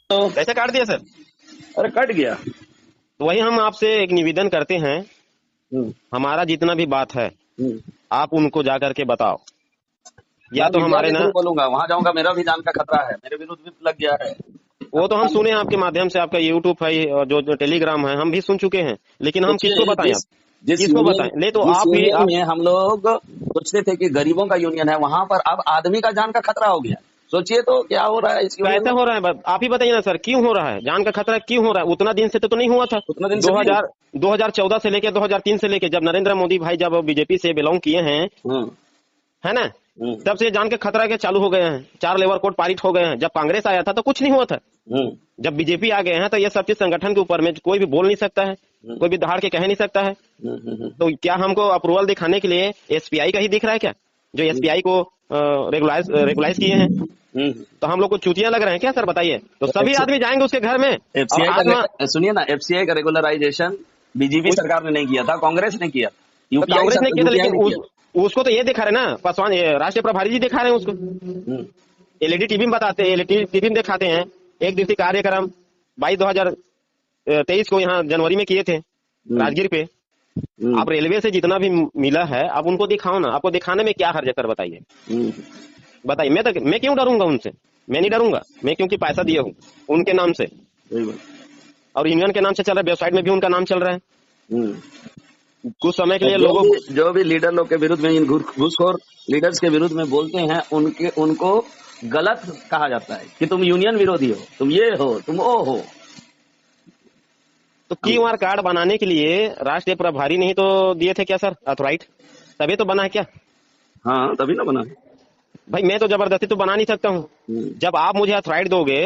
तो कैसे काट दिया सर? अरे कट गया। तो वही हम आपसे एक निवेदन करते हैं, हम्म, हमारा जितना भी बात है हम्म। आप उनको जा करके बताओ, मैं या तो मीडिया हमारे के ना, थ्रू बोलूंगा, वहां जाऊंगा, मेरा भी जान का खतरा है, मेरे विरुद्ध भी लग गया है। वो तो हम अब सुने आपके माध्यम से, आपका यूट्यूब है और जो टेलीग्राम है हम भी सुन चुके हैं, लेकिन हम किसको सोचिए, बताएं? जिस आप जिस किसको यूनियन बताएं? ले तो जिस आप भी यूनियन आप में हम लोग सोचते थे कि गरीबों का यूनियन है, वहां पर अब आदमी का जान का खतरा हो गया। सोचिए तो क्या हो रहा है इस यूनियन कैसे में। हो रहा है? आप ही बताइए ना सर, क्यों हो रहा है? जान का खतरा क्यों हो रहा है? उतना दिन से तो नहीं हुआ था। उतना दिन से नहीं हुआ। 2000 2014 से लेके 2003 से लेके जब नरेंद्र मोदी भाई जब बीजेपी से बिलोंग किए हैं, हम्म, है ना, हम्म, तब से जान के खतरा के चालू हो गए हैं। 4 लेबर कोड पारित हो गए हैं। जब कांग्रेस आया था तो कुछ नहीं हुआ था। हम्म, जब बीजेपी आ गए हैं तो ये सब चीज संगठन के ऊपर में कोई भी बोल नहीं सकता है, हम्म, कोई भी दहाड़ के कह नहीं सकता है। हम्म, हम्म, तो क्या हमको अप्रूवल दिखाने के लिए एसपीआई का ही दिख रहा है क्या, जो एसपीआई को रेगुलाइज किए हैं? हम्म। तो हम लोग को चूतियां लग रहे हैं क्या सर? बताइए। तो सभी आदमी जाएंगे उसके घर में और एफसीआई आत्मा। का सुनिए ना, एफसीआई का रेगुलराइजेशन बीजेपी उस सरकार ने नहीं किया था, कांग्रेस ने किया। तो कांग्रेस ने किया था, यूपीआई लेकिन ने किया। उसको तो ये दिखा रहे ना पासवान, ये राष्ट्रीय प्रभारी जी दिखा रहे हैं उसको। हम्म, एलईडी टीवी में बताते हैं, एलईडी टीवी में दिखाते हैं। एक दिवसीय कार्यक्रम 22/2023 को यहाँ जनवरी में किए थे हम्म, राजगीर पे। हम्म, आप रेलवे से जितना भी मिला है आप उनको दिखाओ ना। आपको दिखाने में क्या हर्ज है सर? बताइए। हम्म। बताइए। मैं क्यों डरूंगा उनसे? मैं नहीं डरूंगा। मैं क्योंकि पैसा दिया हूँ उनके नाम से, सही बात। और यूनियन के नाम से चल रहा है, वेबसाइट में भी उनका नाम चल रहा है। हम्म। कुछ समय के और लिए जो लोगों, भी जो भी लीडर लोग के विरुद्ध में, इन घूसखोर लीडर्स के विरुद्ध में बोलते हैं, उनको गलत कहा जाता है कि तुम यूनियन विरोधी हो, तुम ये हो, तुम वो हो। तो हम क्यूआर कार्ड बनाने के लिए राष्ट्रीय प्रभारी नहीं तो दिए थे क्या सर अथॉराइट? तभी तो बना है क्या? हाँ, तभी ना बना। भाई मैं तो जबरदस्ती तो बना नहीं सकता हूँ। हम्म, जब आप मुझे अथॉराइट दोगे,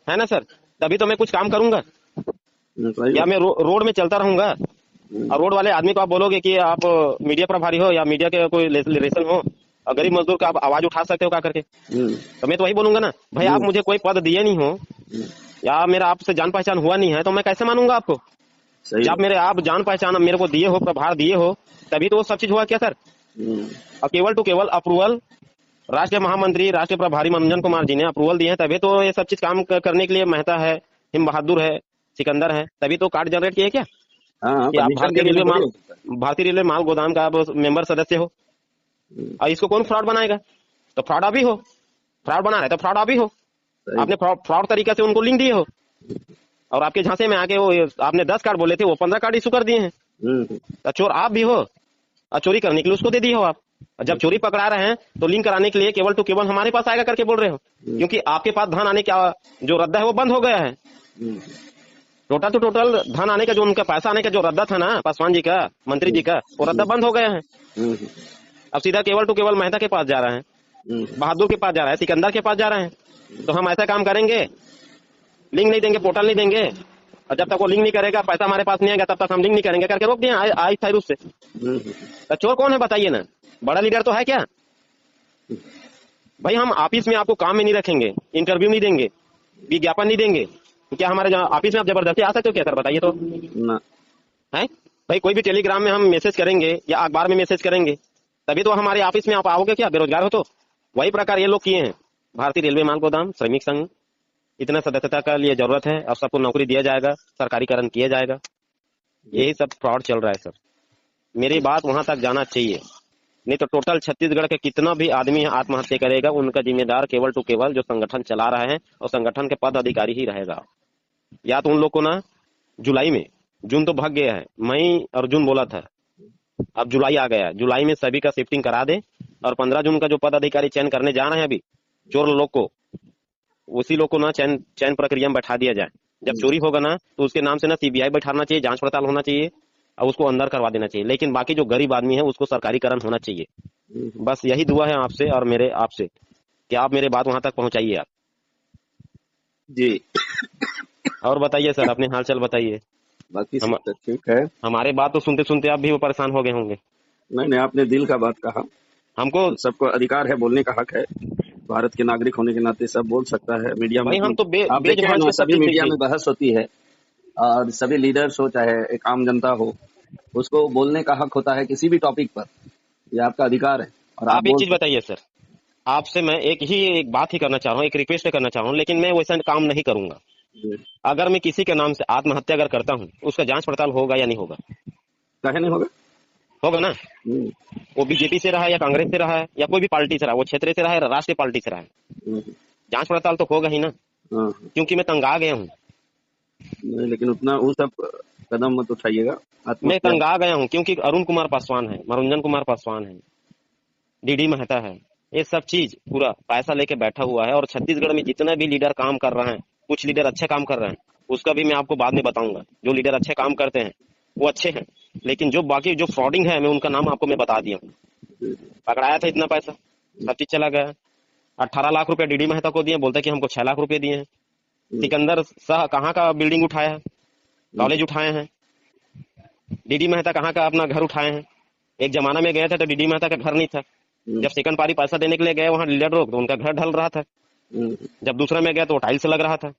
है ना सर, तभी तो मैं कुछ काम करूंगा। सही या बात। मैं रोड में चलता रहूंगा हम्म, और रोड वाले आदमी को आप बोलोगे कि आप मीडिया प्रभारी हो या मीडिया के कोई रिलेशन हो और गरीब मजदूर का आप आवाज उठा सकते हो क्या करके, हम्म, तो मैं तो वही बोलूंगा ना, भाई आप हम्म, मुझे कोई पद दिए नहीं हो हम्म। या मेरा आपसे जान पहचान हुआ नहीं है तो मैं कैसे मानूंगा आपको? सही जब बात। मेरे आप जान पहचान मेरे को दिए हो, प्रभार दिए हो, तभी तो वो सब चीज हुआ क्या सर? हम्म, और केवल टू केवल अप्रूवल राष्ट्रीय महामंत्री राष्ट्रीय प्रभारी मनोरंजन कुमार जी ने अप्रूवल दिए हैं, तभी तो ये सब चीज काम करने के लिए मेहता है, हिम बहादुर है, सिकंदर है, तभी तो कार्ड जनरेट किए क्या हाँ, कि आप परमिशन के बिना थोड़ी हो सकता है। भारतीय रेलवे माल गोदाम का आप मेंबर सदस्य हो। हम्म, और इसको कौन फ्रॉड बनाएगा? तो फ्रॉड अभी हो। फ्रॉड बना रहे तो फ्रॉड अभी हो। सही आपने बात। फ्रॉड तरीके से उनको लिंक दिए हो, और आपके झांसे में आके वो आपने 10 कार्ड बोले थे, वो 15 कार्ड इशू कर दिए हैं। हम्म, तो चोर आप भी हो, और चोरी करने के लिए उसको दे दिए हो आप। और जब चोरी पकड़ा रहे हैं तो लिंक कराने के लिए केवल टू केवल हमारे पास आएगा करके बोल रहे हो, हम्म, क्योंकि आपके पास धन आने का जो रद्दा है वो बंद हो गया है। हम्म, टोटल टू टोटल धन आने का जो उनका पैसा आने का जो रद्दा था ना पासवान जी का, मंत्री जी का, वो रद्दा बंद हो गया है। हम्म, अब सीधा केवल टू केवल मेहता के पास जा रहा है, हम्म, बहादुर के पास जा रहा है, सिकंदर के पास जा रहे हैं। तो हम ऐसा काम करेंगे, लिंक नहीं देंगे, पोर्टल नहीं देंगे, और जब तक वो लिंक नहीं करेगा, पैसा हमारे पास नहीं आएगा, तब तक हम लिंक नहीं करेंगे करके रोक दिए आज स्थायी रूप से। हम्म, तो चोर कौन है बताइए ना? बड़ा लीडर तो है क्या? भाई हम ऑफिस में आपको काम में नहीं रखेंगे, इंटरव्यू नहीं देंगे, विज्ञापन नहीं देंगे, तो क्या हमारे ऑफिस में आप जबरदस्ती आ सकते हो क्या सर? बताइए तो। ना। है भाई, कोई भी टेलीग्राम में हम मैसेज करेंगे या अखबार में मैसेज करेंगे, तभी तो हमारे ऑफिस में आप आओगे क्या? बेरोजगार हो तो। वही प्रकार ये लोग किए हैं। भारतीय रेलवे माल गोदाम श्रमिक संघ, इतना सदस्यता का लिए जरूरत है और सबको नौकरी दिया जाएगा, सरकारीकरण किया जाएगा। यही सब फ्रॉड चल रहा है सर। मेरी बात वहां तक जाना चाहिए, नहीं तो टोटल छत्तीसगढ़ के कितना भी आदमी आत्महत्या करेगा, उनका जिम्मेदार केवल टू केवल जो संगठन चला रहा है और संगठन के पद अधिकारी ही रहेगा। या तो उन लोग को ना जुलाई में, जून तो भाग गया है, मई और जून बोला था, अब जुलाई आ गया है, जुलाई में सभी का शिफ्टिंग करा दे और 15 जून का जो पद अधिकारी चयन करने जा रहे हैं अभी चोर लोग को, उसी लोग को ना चयन चयन प्रक्रिया में बैठा दिया जाए। जब चोरी होगा ना तो उसके नाम से ना सीबीआई बैठाना चाहिए, जांच पड़ताल होना चाहिए और उसको अंदर करवा देना चाहिए। लेकिन बाकी जो गरीब आदमी है उसको सरकारीकरण होना चाहिए। बस यही दुआ है आपसे और मेरे आपसे कि आप मेरे बात वहां तक पहुंचाइए आप। जी। और बताइए सर, अपने हाल चाल बताइए। बाकी सब हम तो ठीक है। हमारे बात तो सुनते सुनते आप भी वो परेशान हो गए होंगे। नहीं नहीं, आपने दिल का बात कहा। हमको हम सबको अधिकार है, बोलने का हक है। भारत के नागरिक होने के नाते सब बोल सकता है। मीडिया में भाई हम भी तो आप बेज देखे हैं भांज ना, के सब सभी चीज मीडिया देखिए। में बहस होती है। और सभी लीडर्स हो, चाहे एक आम जनता हो, उसको बोलने का हक होता है किसी भी टॉपिक पर। ये आपका अधिकार है और आप आप एक बोल चीज सकते बताइए सर, आपसे मैं एक बात ही करना चाह रहा हूँ, एक रिक्वेस्ट करना चाह रहा हूँ, लेकिन मैं वैसा काम नहीं करूंगा। जी। अगर मैं किसी के नाम से आत्महत्या अगर करता हूँ, उसका जांच पड़ताल होगा या नहीं होगा? काहे नहीं होगा? होगा ना? हम्म, वो बीजेपी से रहा है या कांग्रेस से रहा है या कोई भी पार्टी से रहा है, वो क्षेत्र से रहा है या राष्ट्रीय पार्टी से रहा है, हम्म, जांच पड़ताल तो होगा ही ना। हाँ हाँ। क्योंकि मैं तंग आ गया हूँ। नहीं, लेकिन उतना वो सब कदम मत उठाइएगा। मैं आत्महत्या। तंग आ गया हूँ क्योंकि अरुण कुमार पासवान है, मनोरंजन कुमार पासवान है, डीडी मेहता है, ये सब चीज पूरा पैसा लेके बैठा हुआ है। और छत्तीसगढ़ में जितने भी लीडर काम कर रहे हैं, कुछ लीडर अच्छे काम कर रहे हैं, उसका भी मैं आपको बाद में बताऊंगा। जो लीडर अच्छे काम करते हैं वो अच्छे हैं, लेकिन जो बाकी जो फ्रॉडिंग है, मैं उनका नाम आपको मैं बता दिया हूँ। जी, पकड़ाया था इतना पैसा, सब चीज चला गया। 18 लाख रुपए डीडी मेहता को दिए, बोलता है कि हमको 6 लाख रुपए दिए हैं। जी, सिकंदर शाह कहाँ का बिल्डिंग उठाया है, जी, कॉलेज उठाए हैं। डीडी मेहता कहाँ का अपना घर उठाए हैं। एक जमाना में गए थे तो डीडी मेहता का घर नहीं था। हम्म, जब सेकंड पारी पैसा देने के लिए गए वहां लीडर लोग, तो उनका घर ढल रहा था। हम्म, जब दूसरे में गया तो टाइल्स लग रहा था।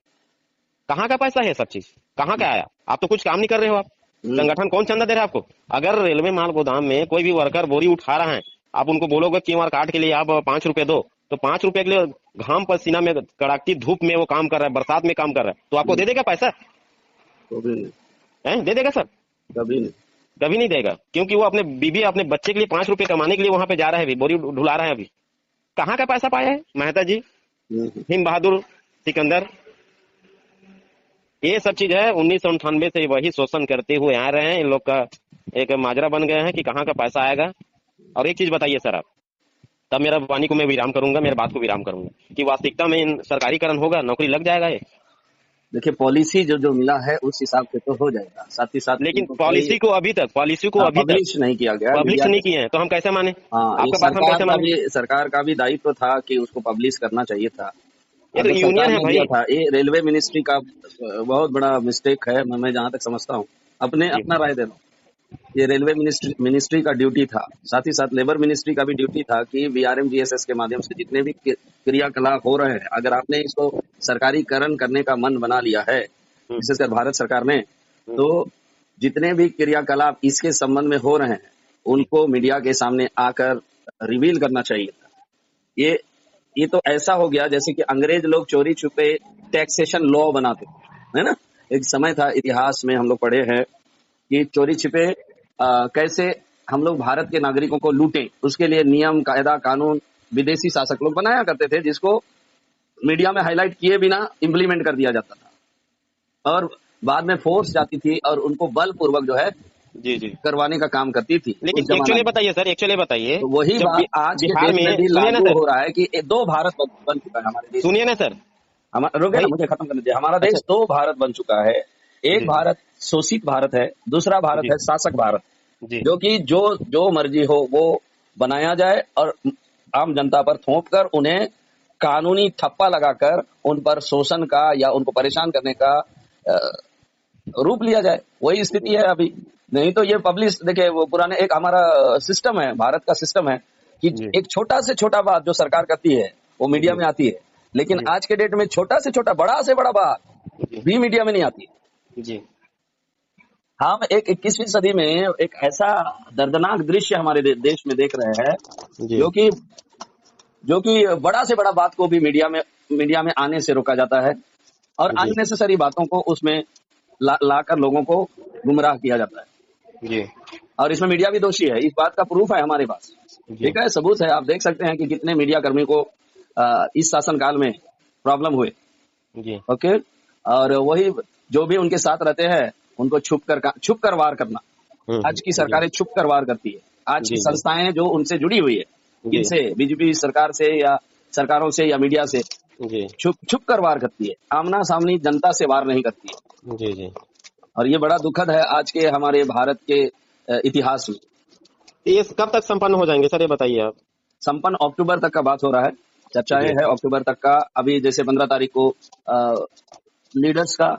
कहाँ का पैसा है सब चीज, कहाँ का आया? आप तो कुछ काम नहीं कर रहे हो। आप हम्म, संगठन कौन चंदा दे रहा है आपको? अगर रेलवे माल गोदाम में कोई भी वर्कर बोरी उठा रहा है, आप उनको बोलोगे क्यूआर कार्ड के लिए आप 5 रुपए दो, तो 5 रुपए के लिए घाम पसीना में कड़कती धूप में वो काम कर रहा है, बरसात में काम कर रहा है, तो आपको हम्म, दे देगा पैसा? कभी नहीं, दे देगा सर? कभी नहीं। कभी नहीं देगा, क्योंकि वो अपने बीबी अपने बच्चे के लिए 5 रुपए कमाने के लिए वहां पे जा रहा है, अभी बोरी ढुला रहा है। अभी कहाँ का पैसा पाया है मेहता जी, हम्म, हिम बहादुर, सिकंदर? ये सब चीज है 1998 से वही शोषण करते हुए आ रहे हैं। इन लोग का एक माजरा बन गए हैं कि कहाँ का पैसा आएगा। और एक चीज बताइए सर आप, तब मेरा वाणी को मैं विराम करूंगा, मेरे बात को विराम करूंगा कि वास्तविकता में इन सरकारीकरण होगा, नौकरी लग जाएगा ये। देखिए, पॉलिसी जो जो मिला है उस हिसाब से तो हो जाएगा। साथ ही साथ लेकिन इनको कोई पॉलिसी को अभी तक पब्लिश नहीं किया गया पब्लिश मीडिया नहीं के। किए हैं, तो हम कैसे माने? हाँ, ये आपका बात हम कैसे माने? सरकार का भी दायित्व था कि उसको पब्लिश करना चाहिए था। ये तो अगर सरकार यूनियन है ने भाई। दिया था, ये रेलवे मिनिस्ट्री का बहुत बड़ा मिस्टेक है। मैं जहां तक समझता हूँ, जी अपना राय दे रहा हूँ। ये रेलवे मिनिस्ट्री का ड्यूटी था। साथ ही साथ लेबर मिनिस्ट्री का भी ड्यूटी था कि बीआरएमजीएसएस के माध्यम से जितने भी क्रियाकलाप हो रहे हैं, अगर आपने इसको सरकारीकरण करने का मन बना लिया है, हम्म, विशेषकर भारत सरकार ने, हम्म, तो जितने भी क्रियाकलाप इसके संबंध में हो रहे हैं, उनको मीडिया के सामने आकर रिवील करना चाहिए था। ये ये तो ऐसा हो गया जैसे कि अंग्रेज लोग चोरी छुपे टैक्सेशन लॉ बनाते थे, है ना? एक समय था, इतिहास में हम लोग पढ़े हैं कि चोरी छिपे कैसे हम लोग भारत के नागरिकों को लूटें, उसके लिए नियम कायदा कानून विदेशी शासक लोग बनाया करते थे, जिसको मीडिया में हाईलाइट किए बिना इम्प्लीमेंट कर दिया जाता था। और बाद में फोर्स जाती थी और उनको बलपूर्वक जो है जी जी। करवाने का काम करती थी उस लेकिन जमाना एक्चुअली में। बताइए सर, एक्चुअली बताइए, तो वही जब बात आज के बिहार डेट में में, भी सुनिए ना लागू सर, हो रहा है कि दो भारत बन चुका है हमारे देश। सुनिए ना सर रुके ना, भाई। मुझे खत्म करने दीजिए। हमारा अच्छा। देश दो भारत बन चुका है। एक जी भारत शोषित भारत है, दूसरा भारत जी है शासक भारत, जी जो कि जो जो मर्जी हो वो बनाया जाए और आम जनता पर थोप कर उन्हें कानूनी ठप्पा लगाकर उन पर शोषण का या उनको परेशान करने का अ, रूप लिया जाए। वही स्थिति है अभी। नहीं तो ये पब्लिश, देखिए वो पुराने एक हमारा सिस्टम है, भारत का सिस्टम है कि जी एक छोटा से छोटा बात जो सरकार करती है वो मीडिया जी में आती है, लेकिन जी आज के डेट में छोटा से छोटा बड़ा से बड़ा बात जी भी मीडिया में नहीं आती है। जी हम एक 21वीं सदी में एक ऐसा दर्दनाक दृश्य हमारे देश में देख रहे हैं, जी जो कि जो कि बड़ा से बड़ा बात को भी मीडिया में आने से रोका जाता है और जी अननेसेसरी बातों को उसमें लाकर लोगों को गुमराह किया जाता है। जी और इसमें मीडिया भी दोषी है। इस बात का प्रूफ है हमारे पास, जी ठीक है, सबूत है। आप देख सकते हैं कि कितने मीडिया कर्मी को इस शासन काल में प्रॉब्लम हुए। जी ओके। और वही जो भी उनके साथ रहते हैं उनको छुप कर वार करना। आज की जी सरकारें छुप कर वार करती है। आज की जी जी संस्थाएं जो उनसे जुड़ी हुई है, जी इनसे बीजेपी सरकार से या सरकारों से या मीडिया से जी छुप कर वार करती है, आमना सामनी जनता से वार नहीं करती है। जी जी। और ये बड़ा दुखद है आज के हमारे भारत के इतिहास में। ये कब तक संपन्न हो जाएंगे सर, ये बताइए आप? संपन्न अक्टूबर तक का बात हो रहा है, चर्चाएं जी है अक्टूबर तक का। अभी जैसे 15 तारीख को लीडर्स का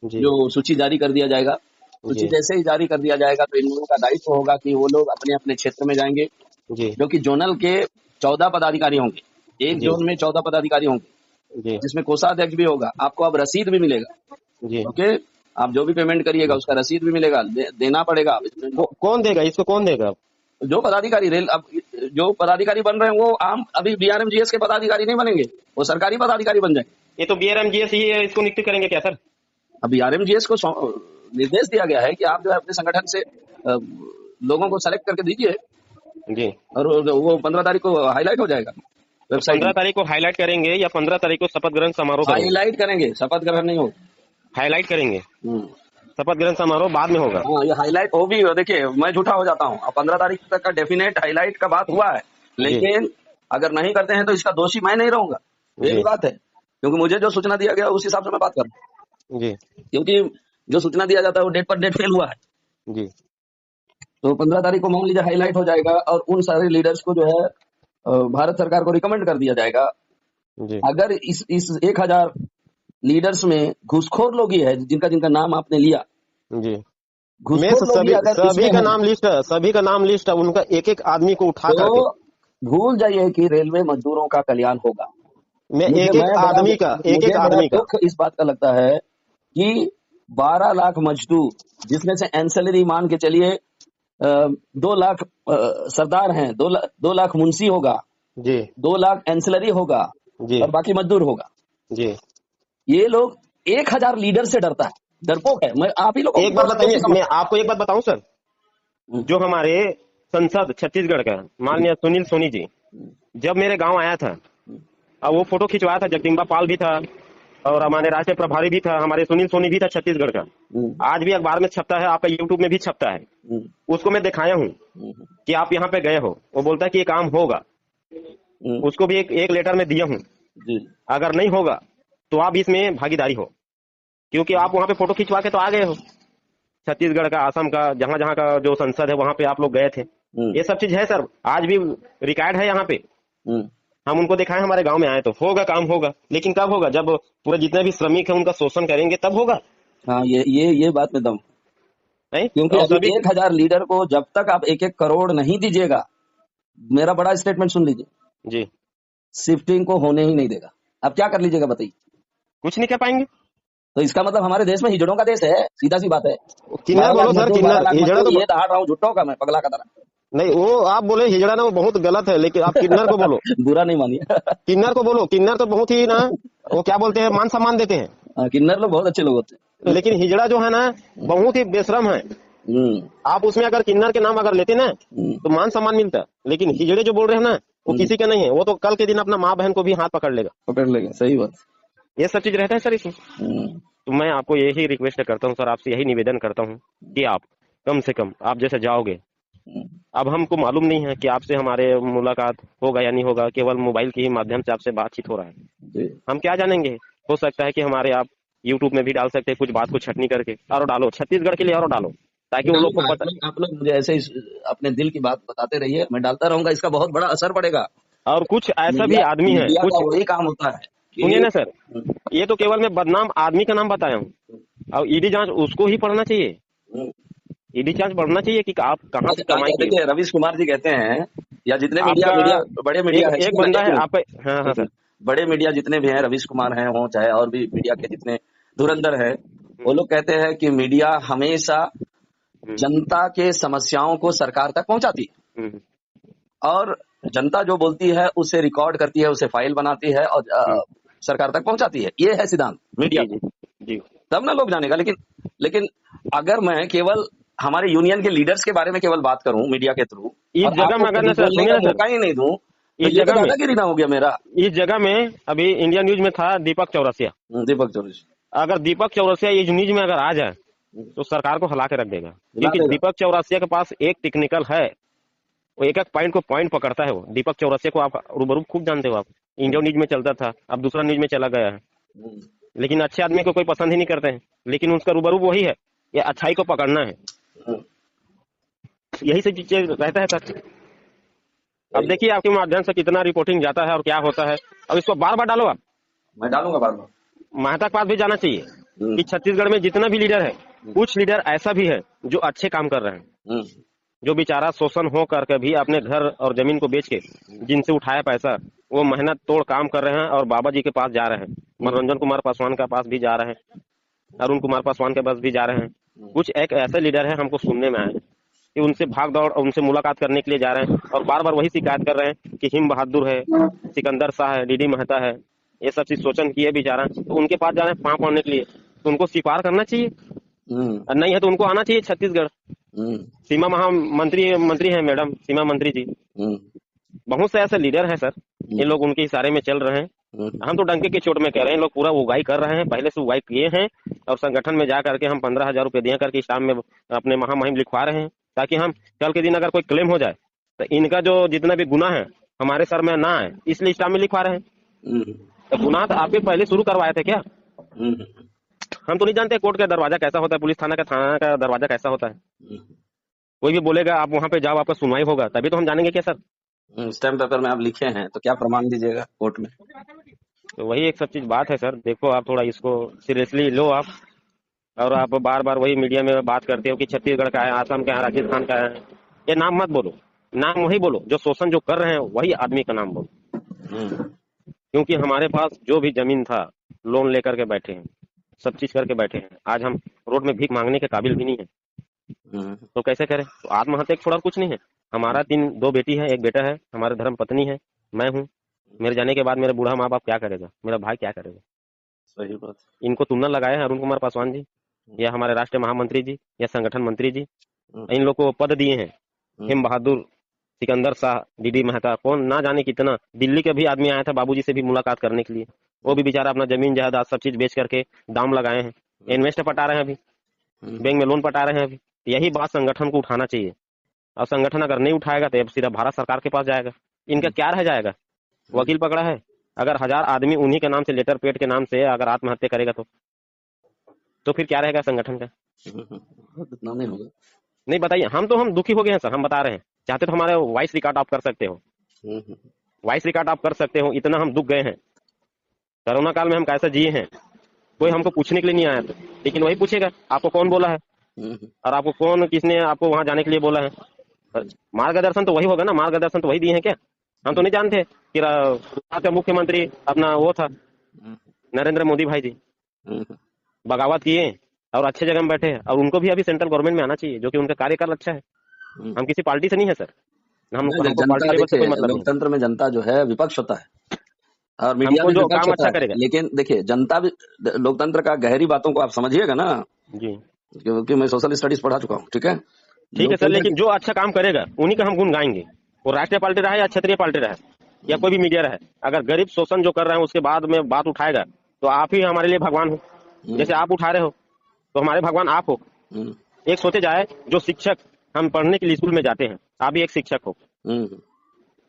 जी जो सूची जारी कर दिया जाएगा। सूची जी जैसे ही जारी कर दिया जाएगा तो इन लोगों का दायित्व होगा कि वो लोग अपने अपने क्षेत्र में जाएंगे, जी जो कि जोनल के 14 पदाधिकारी होंगे। एक जी जोन में 14 पदाधिकारी होंगे, जी जिसमें कोषाध्यक्ष भी होगा। आपको अब रसीद भी मिलेगा। जी। ओके। आप जो भी पेमेंट करिएगा उसका रसीद भी मिलेगा, देना पड़ेगा। कौन देगा इसको, कौन देगा? जो पदाधिकारी अब जो पदाधिकारी बन रहे हैं वो आम अभी बीआरएमजीएस के पदाधिकारी नहीं बनेंगे, वो सरकारी पदाधिकारी बन जाएंगे। ये तो BRMGS ही इसको नियुक्त करेंगे क्या सर? अभी आरएमजीएस को निर्देश दिया गया है कि आप जो है अपने संगठन से लोगों को सेलेक्ट करके दीजिए, जी, और वो 15 तारीख को हाईलाइट हो जाएगा तो वेबसाइट 15 में। तारीख को हाईलाइट करेंगे या 15 तारीख को शपथ ग्रहण समारोह करेंगे? हाईलाइट करेंगे, शपथ ग्रहण नहीं होगा। हाईलाइट करेंगे, हम्म। शपथ ग्रहण समारोह बाद में होगा। हाँ, ये हाईलाइट वो भी देखिए, मैं झूठा हो जाता हूँ। अब 15 तारीख तक का डेफिनेट हाईलाइट का बात हुआ है, जी, लेकिन अगर नहीं करते हैं तो इसका दोषी मैं नहीं रहूंगा, ये भी जी, बात है। क्योंकि मुझे जो सूचना दिया गया उस हिसाब से मैं बात कर रहा हूँ, जी, क्योंकि जो सूचना दिया जाता है वो डेट पर डेट फेल हुआ है। जी, तो 15 तारीख को मान लीजिए हाईलाइट हो जाएगा, और उन सारे लीडर्स को जो है भारत सरकार को रिकमेंड कर दिया जाएगा। जी, अगर इस 1000 लीडर्स में घूसखोर लोग ही है, जिनका जिनका नाम आपने लिया, जी। मैं घूसखोर लोग ही सभी अगर सभी इसमें का है, नाम लिस्ट है, सभी का नाम लिस्ट है, उनका एक एक आदमी को उठा करके तो भूल जाइए कि रेलवे मजदूरों का कल्याण होगा। मैं एक एक आदमी का, एक एक मुझे बड़ा आदमी का। दुख इस बात का लगता है कि 12 लाख मजदूर, जिसमें से एंसेलरी मान के चलिए 2 लाख सरदार हैं, 2 लाख मुंशी होगा, जी, 2 लाख एंसेलरी होगा, जी, और बाकी मजदूर होगा। जी। ये लोग 1000 लीडर से डरता है, डरपोक है। मैं आप ही लोगों एक बात को बताइए, दोषी मैं समझता आपको एक बात बताऊं सर, हूं। जो हमारे संसद छत्तीसगढ़ का माननीय सुनील सोनी जी जब मेरे गांव आया था, और वो फोटो खिंचवाया था, जगदम्बा पाल भी था और हमारे राष्ट्रीय प्रभारी भी था, हमारे सुनील सोनी भी था छत्तीसगढ़ का। आज भी अखबार में छपता है, आपका यूट्यूब में भी छपता है। उसको मैं दिखाया हूँ कि आप यहाँ पे गए हो, वो बोलता है कि ये काम होगा। उसको भी एक लेटर में दिया हूँ, अगर नहीं होगा तो आप इसमें भागीदारी हो, क्योंकि आप वहां पे फोटो खिंचवा के तो आ गए हो। छत्तीसगढ़ का, असम का, जहां जहां का जो संसद है वहां पे आप लोग गए थे। ये सब चीज है सर, आज भी रिकॉर्ड है यहाँ पे। हम उनको दिखाएं, हमारे गांव में आए तो होगा, काम होगा। लेकिन कब होगा? जब पूरे जितने भी श्रमिक है उनका शोषण करेंगे तब होगा। हाँ, ये बात में दम, नहीं, क्योंकि और अभी सभी 1000 लीडर को जब तक आप 1-1 करोड़ नहीं दीजिएगा, मेरा बड़ा स्टेटमेंट सुन लीजिए, जी शिफ्टिंग को होने ही नहीं देगा। अब क्या कर लीजिएगा बताइए? कुछ नहीं कर पाएंगे। तो इसका मतलब हमारे देश में हिजड़ों का देश है, सीधा सी बात है। किन्नर 12 लाख बोलो सर, मजदूर, 12 किन्नर लाख हिजड़ा मजदूर, तो ये दहाड़ रहा हूँ झुट्टों का मैं, पगला का तरह। नहीं, वो आप बोले हिजड़ा ना, वो बहुत गलत है, लेकिन आप किन्नर को बोलो। बुरा नहीं मानिए। किन्नर को बोलो, किन्नर तो बहुत ही ना, वो क्या बोलते हैं, मान सम्मान देते हैं। हाँ, किन्नर लोग बहुत अच्छे लोग होते हैं। लेकिन हिजड़ा जो है ना, बहुत ही बेशरम है। आप उसमें अगर किन्नर के नाम अगर लेते ना तो मान सम्मान मिलता। लेकिन हिजड़े जो बोल रहे हैं ना, वो किसी के नहीं है, वो तो कल के दिन अपना माँ बहन को भी हाथ पकड़ लेगा। पकड़ लेगा, सही बात। ये सब चीज रहता है सर इसमें। तो मैं आपको यही रिक्वेस्ट करता हूँ सर, आपसे यही निवेदन करता हूँ कि आप कम से कम, आप जैसे जाओगे, अब हमको मालूम नहीं है कि आपसे हमारे मुलाकात होगा या नहीं होगा, केवल मोबाइल के ही माध्यम से आपसे बातचीत हो रहा है। हम क्या जानेंगे? हो सकता है कि हमारे आप यूट्यूब में भी डाल सकते हैं, कुछ बात को छटनी करके और डालो, छत्तीसगढ़ के लिए और डालो, ताकि उन लोग को पता। आप लोग मुझे ऐसे ही अपने दिल की बात बताते रहिए, मैं डालता रहूंगा, इसका बहुत बड़ा असर पड़ेगा। और कुछ ऐसा भी आदमी है, मीडिया कुछ का वही काम होता है। सुनिए ना सर, ये तो केवल मैं बदनाम आदमी का नाम बताया हूँ, और ईडी जांच उसको ही पढ़ना चाहिए। ईडी जांच बढ़ना चाहिए कि आप कहाँ से कमाई की। देखिए, रवीश कुमार जी कहते हैं, या जितने आपका मीडिया बड़े मीडिया है, एक बंदा है आपका। हाँ हाँ सर, बड़े मीडिया जितने भी हैं, रवीश कुमार हैं हो चाहे और भी मीडिया के जितने धुरंधर है, वो लोग कहते हैं कि मीडिया हमेशा जनता के समस्याओं को सरकार तक पहुंचाती है, और जनता जो बोलती है उसे रिकॉर्ड करती है, उसे फाइल बनाती है और सरकार तक पहुंचाती है। ये है सिद्धांत मीडिया। जी, तब ना लोग जानेगा। लेकिन अगर मैं केवल हमारे यूनियन के लीडर्स के बारे में केवल बात करूं मीडिया के थ्रू, इस और जगह में अगर ना सर, बोलने सुनिए का ना मौका ही नहीं दूं, तो इस ये तो जगह में, दादागिरी ना हो गया मेरा। इस जगह में अभी इंडिया न्यूज में था दीपक चौरसिया। दीपक चौरसिया, अगर दीपक चौरसिया इस न्यूज में अगर आ जाए तो सरकार को हिला के रख देगा, क्योंकि दीपक चौरसिया के पास एक टेक्निकल है, वो एक एक पॉइंट को पॉइंट पकड़ता है। वो दीपक चौरसिया को आप रूबरू खूब जानते हो, आप इंडिया न्यूज में चलता था, अब दूसरा न्यूज में चला गया है। लेकिन अच्छे आदमी को कोई पसंद ही नहीं करते हैं, लेकिन उसका रूबरू वही है, ये अच्छाई को पकड़ना है। यही सब चीजें रहता है सर। अब देखिए आपके माध्यम से कितना रिपोर्टिंग जाता है और क्या होता है। अब इसको बार बार डालो आप। मैं डालूंगा बार बार। महता के पास भी जाना चाहिए कि छत्तीसगढ़ में जितना भी लीडर है, कुछ लीडर ऐसा भी है जो अच्छे काम कर रहे हैं, जो बेचारा शोषण हो करके भी अपने घर और जमीन को बेच के जिनसे उठाया पैसा, वो मेहनत तोड़ काम कर रहे हैं और बाबा जी के पास जा रहे हैं, मनोरंजन कुमार पासवान के पास भी जा रहे हैं, अरुण कुमार पासवान के पास भी जा रहे हैं। कुछ एक ऐसे लीडर है, हमको सुनने में आए कि उनसे भाग दौड़, उनसे मुलाकात करने के लिए जा रहे हैं और बार बार वही शिकायत कर रहे हैं कि हिम बहादुर है, सिकंदर शाह है, डीडी महता है, ये सब चीज शोषण किए बेचारा, तो उनके पास जा रहे हैं पाँव पड़ने के लिए, तो उनको स्वीकार करना चाहिए, और नहीं है तो उनको आना चाहिए छत्तीसगढ़। सीमा महामंत्री मंत्री है मैडम, सीमा मंत्री जी, बहुत से ऐसे लीडर हैं सर, ये लोग उनके इशारे में चल रहे हैं। हम तो डंके की चोट में कह रहे हैं, लोग पूरा उगाई कर रहे हैं, पहले से उगाई किए हैं, और संगठन में जा करके हम 15,000 रुपए दिया करके स्टाम्प में अपने महामहिम लिखवा रहे हैं, ताकि हम कल के दिन अगर कोई क्लेम हो जाए तो इनका जो जितना भी गुना है हमारे सर में ना आए, इसलिए स्टाम्प में लिखवा रहे हैं। तो गुनाह तो आपके पहले शुरू करवाए थे क्या? हम तो नहीं जानते कोर्ट का दरवाजा कैसा होता है, पुलिस थाना का दरवाजा कैसा होता है। कोई भी बोलेगा आप वहां पे जाओ, आपका सुनवाई होगा, तभी तो हम जानेंगे क्या सर। स्टैम्प पेपर में आप लिखे हैं तो क्या प्रमाण दीजिएगा कोर्ट में? तो वही एक सब चीज बात है सर, देखो आप थोड़ा इसको सीरियसली लो आप, और आप बार बार वही मीडिया में बात करते हो कि छत्तीसगढ़ का है, आसाम का है, राजस्थान का है, ये नाम मत बोलो, नाम वही बोलो जो शोषण जो कर रहे हैं वही आदमी का नाम बोलो। क्योंकि हमारे पास जो भी जमीन था लोन लेकर के बैठे हैं, सब चीज करके बैठे हैं, आज हम रोड में भीख मांगने के काबिल भी नहीं है, तो कैसे करें? तो आत्महत्या छोड़ा कुछ नहीं है। हमारा दो बेटी है, एक बेटा है, हमारे धर्म पत्नी है, मैं हूँ। मेरे जाने के बाद मेरे बूढ़ा माँ बाप क्या करेगा, मेरा भाई क्या करेगा? सही बात। इनको तुलना लगाए हैं अरुण कुमार पासवान जी, या हमारे राष्ट्रीय महामंत्री जी, या संगठन मंत्री जी, इन लोग को पद दिए हैं। हिम बहादुर, सिकंदर शाह, डीडी मेहता, कौन ना जाने कितना, दिल्ली के भी आदमी आया था बाबूजी से भी मुलाकात करने के लिए, वो भी बेचारा अपना जमीन जायदाद सब चीज बेच करके दाम लगाए हैं, इन्वेस्ट पटा रहे हैं, अभी बैंक में लोन पटा रहे हैं। अभी यही बात संगठन को उठाना चाहिए, और संगठन अगर नहीं उठाएगा तो सीधा भारत सरकार के पास जाएगा। इनका क्या रह जाएगा? वकील पकड़ा है, अगर 1000 आदमी उन्हीं के नाम से, लेटर पेड के नाम से अगर आत्महत्या करेगा तो फिर क्या रहेगा संगठन का? इतना नहीं होगा। नहीं बताइए, हम दुखी हो गए हैं सर, हम बता रहे हैं। चाहते तो हमारे वॉइस रिकॉर्ड आप कर सकते हो, वॉइस रिकॉर्ड आप कर सकते हो, इतना हम दुख गए हैं। कोरोना काल में हम कैसे जिए हैं, कोई हमको पूछने के लिए नहीं आया था, लेकिन वही पूछेगा आपको कौन बोला है, और आपको किसने आपको वहां जाने के लिए बोला है। मार्गदर्शन तो वही होगा ना, मार्गदर्शन तो वही दिए हैं क्या? हम तो नहीं जानते कि गुजरात का मुख्यमंत्री अपना वो था नरेंद्र मोदी भाई जी, बगावत किए और अच्छे जगह में बैठे हैं, और उनको भी अभी सेंट्रल गवर्नमेंट में आना चाहिए, जो कि उनका कार्यकाल अच्छा है। हम किसी पार्टी से नहीं है सर, हमको पार्टी लेवल से कोई मतलब नहीं। लोकतंत्र में जनता जो है विपक्ष होता है और मीडिया भी विपक्ष होता है, लेकिन देखिए जनता भी, लोकतंत्र का गहरी बातों को आप समझिएगा ना जी, क्योंकि मैं सोशल स्टडीज पढ़ा चुका हूँ। ठीक है सर, लेकिन जो अच्छा काम करेगा उन्हीं का हम गुण गाएंगे, वो राष्ट्रीय पार्टी रहे या क्षेत्रीय पार्टी रहे या कोई भी मीडिया रहे। अगर गरीब शोषण जो कर रहे हैं उसके बाद में बात उठाएगा तो आप ही हमारे लिए भगवान हो, जैसे आप उठा रहे हो तो हमारे भगवान आप हो। एक सोचे जाए, जो शिक्षक हम पढ़ने के लिए स्कूल में जाते हैं, आप भी एक शिक्षक हो,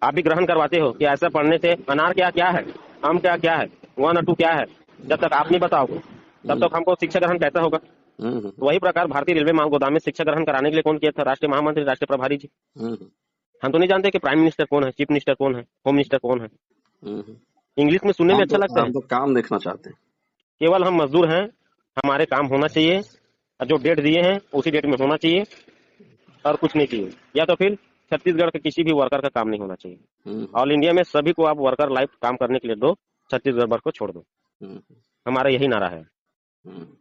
आप भी ग्रहण करवाते हो कि ऐसा पढ़ने से अनार क्या है, आम क्या है, 1 और 2 क्या है, जब तक आप नहीं बताओगे तब तक हमको शिक्षा ग्रहण कैसा होगा। तो वही प्रकार भारतीय रेलवे माल गोदाम में शिक्षा ग्रहण कराने के लिए कौन किया था? राष्ट्रीय महामंत्री, राष्ट्रीय प्रभारी जी। हम तो नहीं जानते कि प्राइम मिनिस्टर कौन है, चीफ मिनिस्टर कौन है, होम मिनिस्टर कौन है। इंग्लिश में सुनने में अच्छा लगता है, हम तो काम देखना चाहते हैं। केवल हम मजदूर हैं, हमारे काम होना चाहिए, जो डेट दिए हैं उसी डेट में होना चाहिए, और कुछ नहीं चाहिए। या तो फिर छत्तीसगढ़ के किसी भी वर्कर का काम नहीं होना चाहिए। ऑल इंडिया में सभी को आप वर्कर लाइफ काम करने के लिए दो, छत्तीसगढ़ वर्ग को छोड़ दो। हमारा यही नारा है।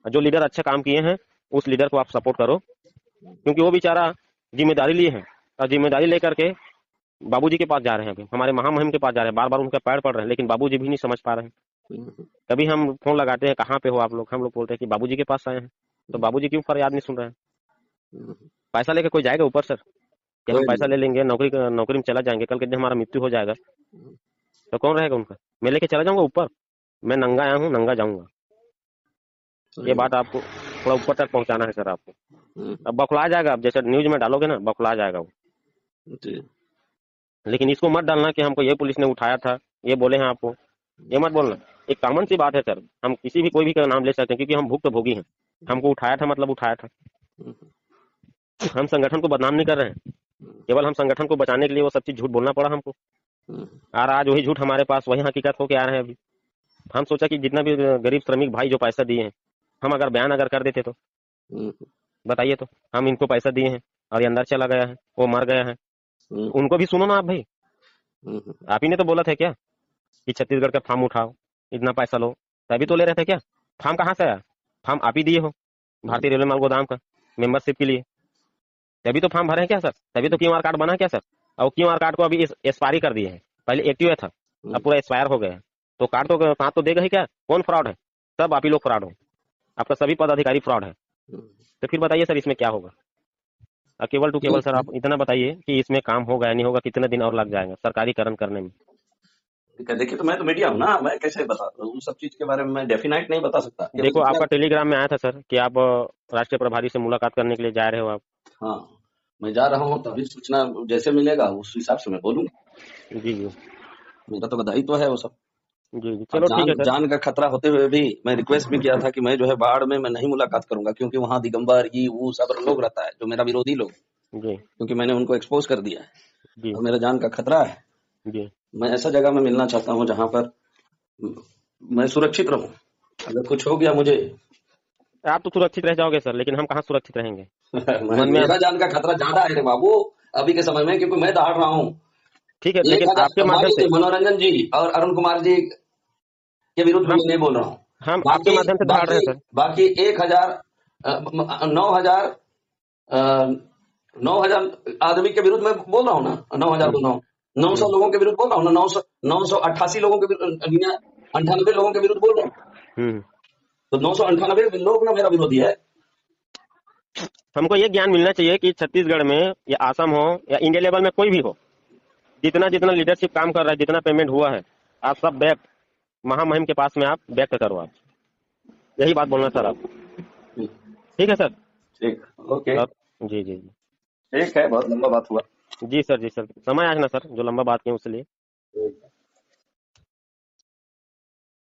जो लीडर अच्छा काम किए हैं उस लीडर को आप सपोर्ट करो, क्योंकि वो बेचारा जिम्मेदारी लिए हैं, और जिम्मेदारी लेकर के बाबूजी के पास जा रहे हैं। अभी हमारे महामहिम के पास जा रहे हैं, बार बार उनके पैर पड़ रहे हैं, लेकिन बाबूजी भी नहीं समझ पा रहे हैं। कभी हम फोन लगाते हैं, कहाँ पे हो आप लोग, हम लोग बोलते हैं कि बाबूजी के पास आए हैं, तो बाबूजी क्यों फरियाद नहीं सुन रहे हैं? पैसा लेके कोई जाएगा ऊपर सर? कि हम पैसा ले लेंगे, नौकरी में चला जाएंगे, कल के दिन हमारा मृत्यु हो जाएगा तो कौन रहेगा उनका? मैं लेके चला जाऊंगा ऊपर, मैं नंगा आया हूँ, नंगा जाऊंगा। ये बात आपको थोड़ा ऊपर तक पहुंचाना है सर आपको। अब बखला जाएगा, अब जैसे न्यूज में डालोगे ना, बखला जाएगा वो। लेकिन इसको मत डालना कि हमको ये पुलिस ने उठाया था, ये बोले हैं आपको, ये मत बोलना। एक कॉमन सी बात है सर, हम किसी भी कोई भी का नाम ले सकते हैं, क्योंकि हम भुक्तभोगी हैं। हमको उठाया था मतलब उठाया था। हम संगठन को बदनाम नहीं कर रहे हैं, केवल हम संगठन को बचाने के लिए वो सब चीज झूठ बोलना पड़ा हमको, और आज वही झूठ हमारे पास वही हकीकत होके आ रहे हैं। अभी हम सोचा कि जितना भी गरीब श्रमिक भाई जो पैसा दिए हैं, हम अगर बयान अगर कर देते तो बताइए, तो हम इनको पैसा दिए हैं और ये अंदर चला गया है, वो मर गया है, उनको भी सुनो ना आप भाई। आप ही ने तो बोला था क्या कि छत्तीसगढ़ का फार्म उठाओ, इतना पैसा लो, तभी तो ले रहे थे क्या? फार्म कहाँ से आया? फार्म आप ही दिए हो भारतीय रेलवे माल गोदाम का मेंबरशिप के लिए, तभी तो फार्म भरे हैं क्या सर? तभी तो क्यूआर कार्ड बना क्या सर? और क्यूआर कार्ड को अभी एक्सपायरी कर दिए हैं, पहले एक्टिव था, अब पूरा एक्सपायर हो गया है। तो कार्ड तो साथ तो देगा ही क्या? कौन फ्रॉड है? सब आप ही लोग फ्रॉड हो, आपका सभी पदाधिकारी फ्रॉड है। तो फिर बताइए सर इसमें क्या होगा? केवल टू केवल सर आप इतना बताइए कि इसमें काम होगा या नहीं होगा, कितने दिन और लग जाएगा सरकारीकरण करने में? देखिए, तो मैं तो मीडिया हूँ ना, मैं कैसे बता उन सब चीज के बारे में मैं डेफिनेट नहीं बता सकता। देखो आपका टेलीग्राम में आया था सर कि आप राष्ट्रीय प्रभारी से मुलाकात करने के लिए जा रहे हो आप। हाँ, मैं जा रहा हूँ, तभी सूचना जैसे मिलेगा उस हिसाब से मैं बोलूंगा। जी जी मेरा तो दायित्व है वो सब। जी जी, और चलो ठीक है सर। जान का खतरा होते हुए भी मैं रिक्वेस्ट भी किया था कि मैं जो है बाढ़ में मैं नहीं मुलाकात करूंगा, क्योंकि वहाँ दिगंबर ये वो सब लोग रहता है, जो मेरा विरोधी लोग, जी क्योंकि मैंने उनको एक्सपोज कर दिया है जी और मेरा जान का खतरा है। जी, मैं ऐसा जगह में मिलना चाहता हूँ जहाँ पर मैं सुरक्षित रहूं। अगर कुछ हो गया मुझे आप तो सुरक्षित रह जाओगे सर, लेकिन हम कहाँ सुरक्षित रहेंगे? मन में मेरा जान का खतरा ज्यादा है रे बाबू अभी के समय में, क्योंकि मैं दहाड़ रहा हूँ। ठीक है, एक लेकिन आपके हजार मान माध्यम से लीजिए मनोरंजन जी और अरुण कुमार जी के विरुद्ध में हम मैं नहीं बोल रहा हूँ। हम आपके बाकी माध्यम से दहाड़ रहे बाकी हैं सर। बाकी 1,000 9,000 9,000 आदमी के विरुद्ध में बोल रहा हूँ ना। 9,000 हम्म, को 900 हम्म, लोगों के विरुद्ध बोल रहा हूँ ना। 988 लोगों के विरुद्ध, 98 लोगों के विरुद्ध बोल रहा हूँ। हम्म। तो 998 लोग ना मेरा विरोधी है। हमको ये ज्ञान मिलना चाहिए कि छत्तीसगढ़ में या आसाम हो या इंडिया लेवल में कोई भी हो, जितना जितना लीडरशिप काम कर रहा है, जितना पेमेंट हुआ है, आप सब बैक महामहिम के पास में आप बैक करो आप। यही बात बोलना सर आप। ठीक है सर। ठीक, ओके। और जी जी जी ठीक है, बहुत लंबा बात हुआ। जी सर, जी सर, समय आज ना सर जो लंबा बात किए उसके लिए।